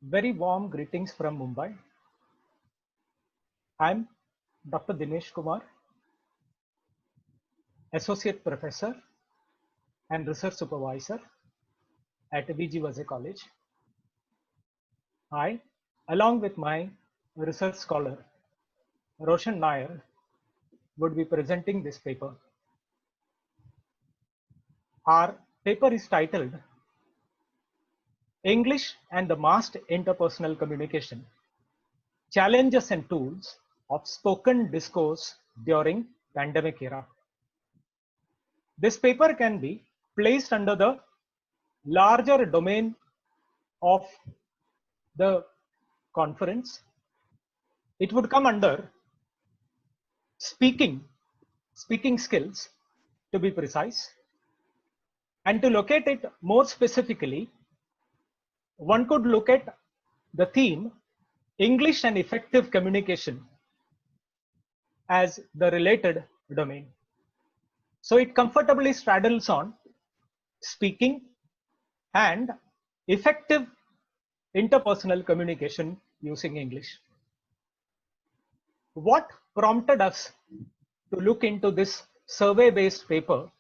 Very warm greetings from Mumbai. I'm Dr. Dinesh Kumar, Associate Professor and Research Supervisor at Pedagogy College. I, along with my research scholar, Roshan Nair, would be presenting this paper. Our paper is titled English and the Masked Interpersonal Communication, Challenges and Tools of Spoken Discourse During Pandemic Era. This paper can be placed under the larger domain of the conference. It would come under speaking skills, to be precise. And to locate it more specifically, one could look at the theme English and effective communication as the related domain. So it comfortably straddles on speaking and effective interpersonal communication using English. What prompted us to look into this survey-based paper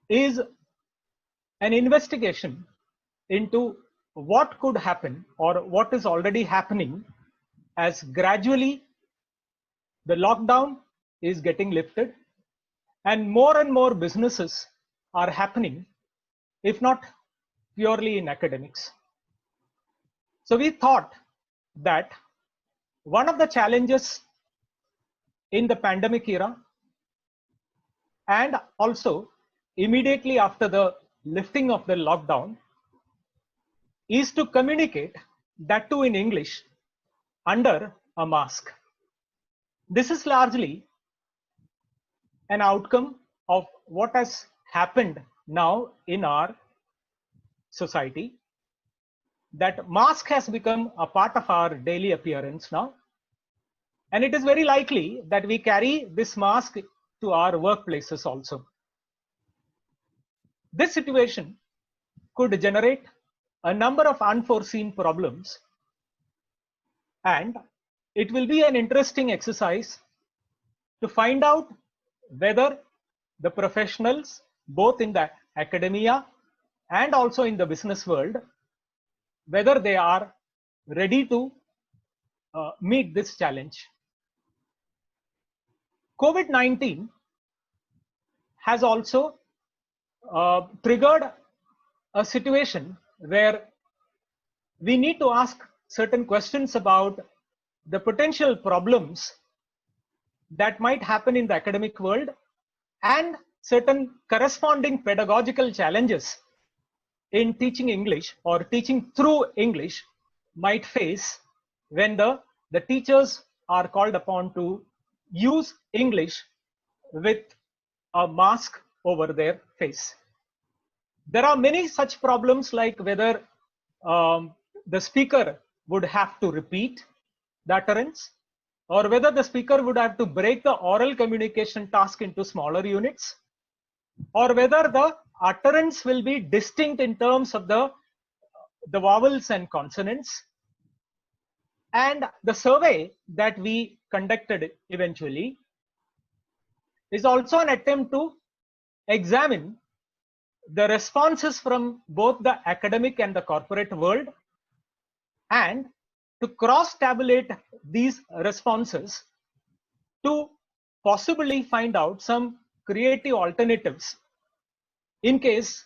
is an investigation into what could happen or what is already happening as gradually the lockdown is getting lifted and more businesses are happening, if not purely in academics. So we thought that one of the challenges in the pandemic era and also immediately after the lifting of the lockdown is to communicate, that too in English, under a mask. This is largely an outcome of what has happened now in our society, that mask has become a part of our daily appearance now. And it is very likely that we carry this mask to our workplaces also. This situation could generate a number of unforeseen problems, and it will be an interesting exercise to find out whether the professionals, both in the academia and also in the business world, whether they are ready to meet this challenge. COVID-19 has also triggered a situation where we need to ask certain questions about the potential problems that might happen in the academic world and certain corresponding pedagogical challenges in teaching English or teaching through English might face when the teachers are called upon to use English with a mask over their face. There are many such problems, like whether the speaker would have to repeat the utterance, or whether the speaker would have to break the oral communication task into smaller units, or whether the utterance will be distinct in terms of the vowels and consonants. And the survey that we conducted eventually is also an attempt to examine the responses from both the academic and the corporate world, and to cross-tabulate these responses to possibly find out some creative alternatives in case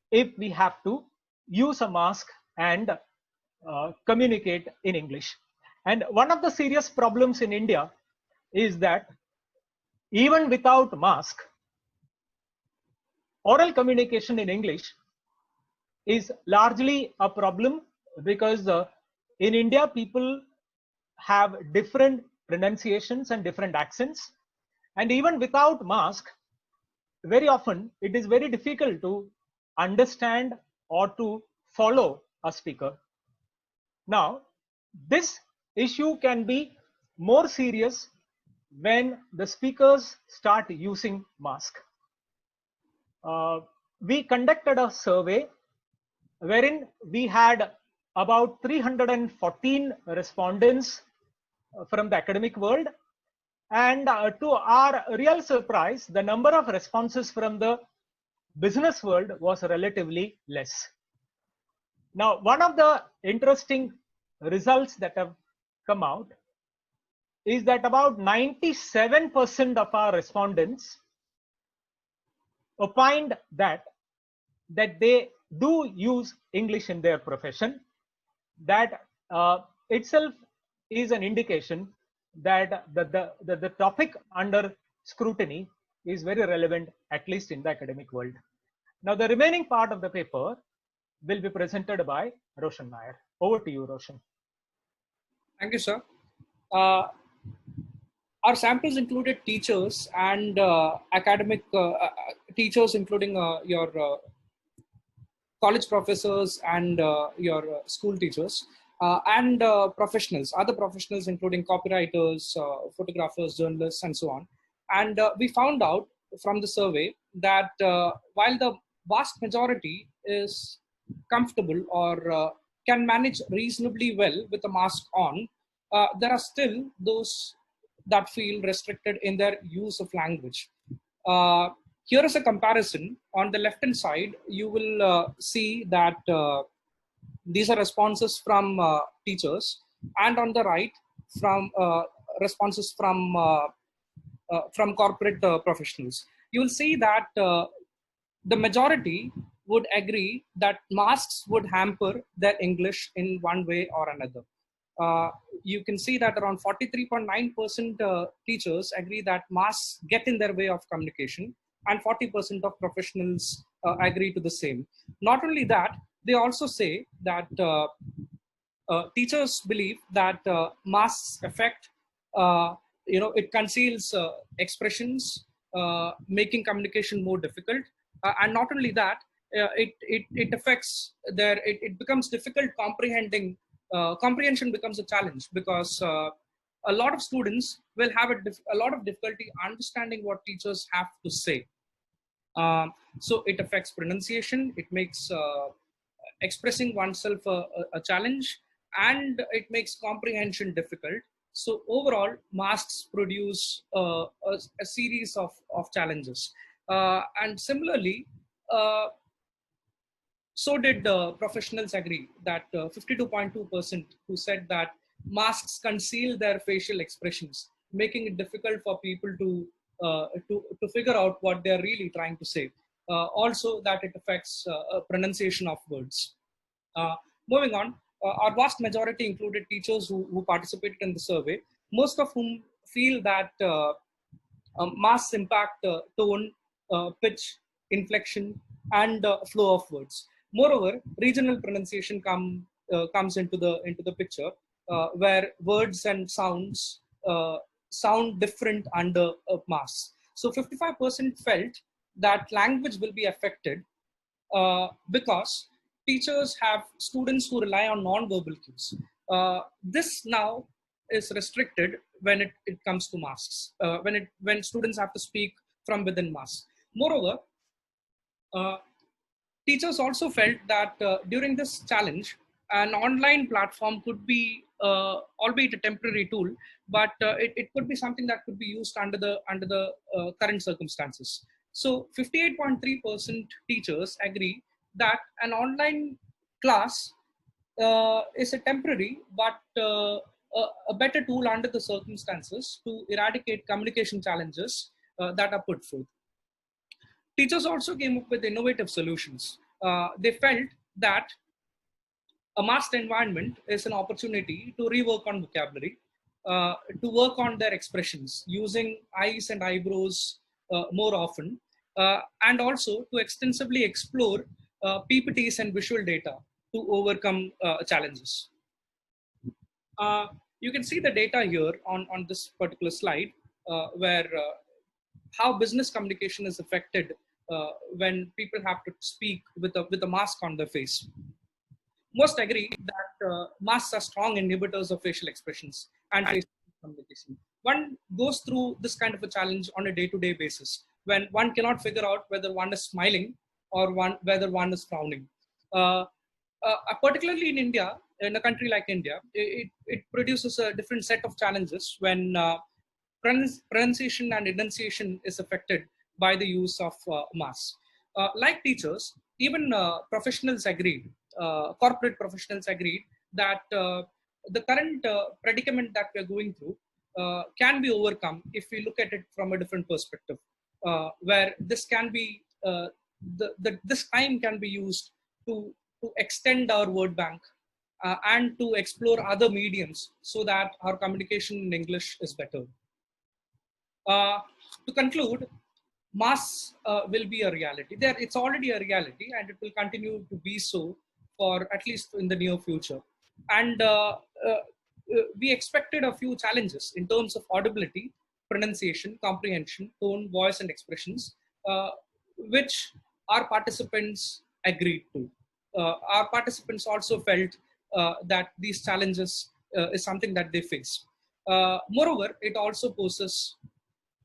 if we have to use a mask and communicate in English. And one of the serious problems in India is that even without mask, oral communication in English is largely a problem, because in India people have different pronunciations and different accents, and even without mask, very often it is very difficult to understand or to follow a speaker. Now, this issue can be more serious when the speakers start using mask. We conducted a survey wherein we had about 314 respondents from the academic world. And to our real surprise, the number of responses from the business world was relatively less. Now, one of the interesting results that have come out is that about 97% of our respondents opined that they do use English in their profession. That itself is an indication that the topic under scrutiny is very relevant, at least in the academic world. Now, the remaining part of the paper will be presented by Roshan Nair. Over to you, Roshan. Thank you, sir. Our samples included teachers and academic teachers, including your college professors and your school teachers, and professionals, other professionals, including copywriters, photographers, journalists, and so on. And we found out from the survey that while the vast majority is comfortable or can manage reasonably well with a mask on, there are still those that feel restricted in their use of language. Here is a comparison. On the left hand side, you will see that these are responses from teachers, and on the right, from responses from corporate professionals. You will see that the majority would agree that masks would hamper their English in one way or another. You can see that around 43.9% teachers agree that masks get in their way of communication, and 40% of professionals agree to the same. Not only that, they also say that teachers believe that masks affect, it conceals expressions, making communication more difficult. And not only that, it affects it becomes difficult comprehending. Comprehension becomes a challenge because a lot of students will have a lot of difficulty understanding what teachers have to say. So it affects pronunciation, it makes expressing oneself a challenge, and it makes comprehension difficult. So overall, masks produce a series of challenges. And similarly, so did professionals agree that 52.2% who said that masks conceal their facial expressions, making it difficult for people to figure out what they're really trying to say. Also, that it affects pronunciation of words. Moving on, our vast majority included teachers who participated in the survey, most of whom feel that masks impact tone, pitch, inflection, and flow of words. Moreover, regional pronunciation comes into the picture, where words and sounds sound different under masks. So 55% felt that language will be affected because teachers have students who rely on non-verbal cues. This now is restricted when it comes to masks, when students have to speak from within masks. Moreover, teachers also felt that during this challenge, an online platform could be, albeit a temporary tool, but it could be something that could be used under the current circumstances. So 58.3% teachers agree that an online class is a temporary but a better tool under the circumstances to eradicate communication challenges that are put forth. Teachers also came up with innovative solutions. They felt that a masked environment is an opportunity to rework on vocabulary, to work on their expressions using eyes and eyebrows more often, and also to extensively explore PPTs and visual data to overcome challenges. You can see the data here on this particular slide, where how business communication is affected when people have to speak with a mask on their face. Most agree that masks are strong inhibitors of facial expressions and facial communication. One goes through this kind of a challenge on a day-to-day basis when one cannot figure out whether one is smiling or whether one is frowning. particularly in India, in a country like India, it produces a different set of challenges when pronunciation and enunciation is affected by the use of mass. Like teachers, even professionals agreed, corporate professionals agreed that the current predicament that we're going through can be overcome if we look at it from a different perspective, where this can be this time can be used to extend our word bank and to explore other mediums so that our communication in English is better. To conclude, mass will be a reality. There, it's already a reality, and it will continue to be so for at least in the near future. And we expected a few challenges in terms of audibility, pronunciation, comprehension, tone, voice, and expressions, which our participants agreed to. Our participants also felt that these challenges is something that they face. Moreover, it also poses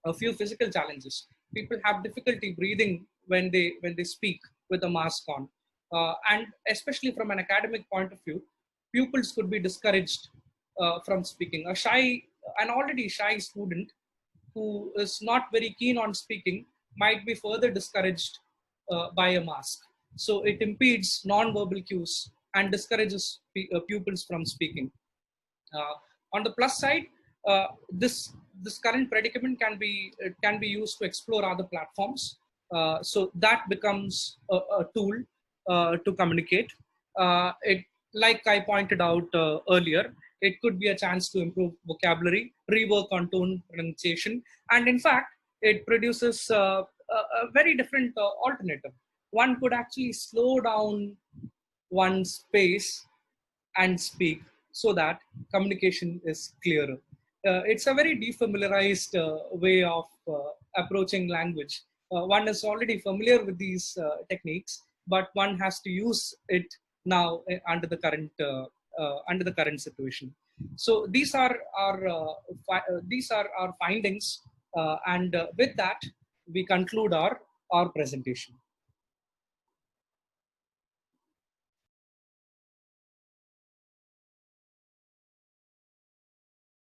a few physical challenges. People have difficulty breathing when they speak with a mask on, and especially from an academic point of view, pupils could be discouraged from speaking. An already shy student who is not very keen on speaking might be further discouraged by a mask. So it impedes non-verbal cues and discourages pupils from speaking. On the plus side, this current predicament can be used to explore other platforms. So that becomes a tool to communicate. It, like I pointed out earlier, it could be a chance to improve vocabulary, rework on tone pronunciation, and in fact, it produces a very different alternative. One could actually slow down one's pace and speak so that communication is clearer. It's a very defamiliarized way of approaching language. One is already familiar with these techniques, but one has to use it now under the current situation. So these are our findings, and with that we conclude our presentation.